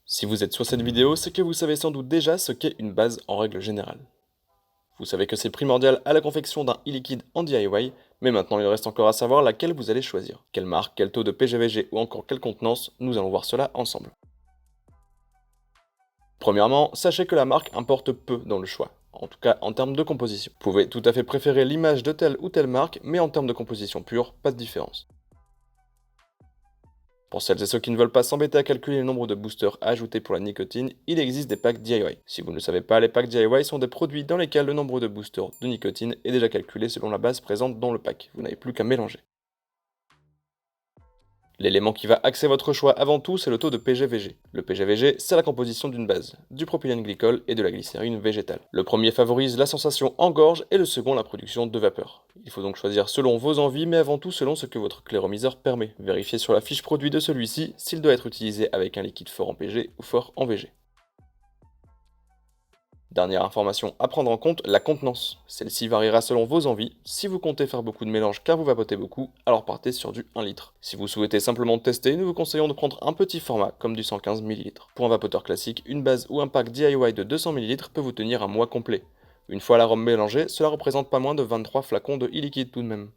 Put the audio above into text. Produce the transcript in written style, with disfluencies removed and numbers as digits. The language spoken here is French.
Si vous êtes sur cette vidéo, c'est que vous savez sans doute déjà ce qu'est une base en règle générale. Vous savez que c'est primordial à la confection d'un e-liquide en DIY, mais maintenant il reste encore à savoir laquelle vous allez choisir. Quelle marque, quel taux de PGVG ou encore quelle contenance, nous allons voir cela ensemble. Premièrement, sachez que la marque importe peu dans le choix, en tout cas en termes de composition. Vous pouvez tout à fait préférer l'image de telle ou telle marque, mais en termes de composition pure, pas de différence. Pour celles et ceux qui ne veulent pas s'embêter à calculer le nombre de boosters à ajouter pour la nicotine, il existe des packs DIY. Si vous ne le savez pas, les packs DIY sont des produits dans lesquels le nombre de boosters de nicotine est déjà calculé selon la base présente dans le pack. Vous n'avez plus qu'à mélanger. L'élément qui va axer votre choix avant tout, c'est le taux de PGVG. Le PGVG, c'est la composition d'une base, du propylène glycol et de la glycérine végétale. Le premier favorise la sensation en gorge et le second la production de vapeur. Il faut donc choisir selon vos envies, mais avant tout selon ce que votre cléromiseur permet. Vérifiez sur la fiche produit de celui-ci s'il doit être utilisé avec un liquide fort en PG ou fort en VG. Dernière information à prendre en compte, la contenance. Celle-ci variera selon vos envies. Si vous comptez faire beaucoup de mélange car vous vapotez beaucoup, alors partez sur du 1 litre. Si vous souhaitez simplement tester, nous vous conseillons de prendre un petit format comme du 115 ml. Pour un vapoteur classique, une base ou un pack DIY de 200 ml peut vous tenir un mois complet. Une fois l'arôme mélangé, cela représente pas moins de 23 flacons de e-liquide tout de même.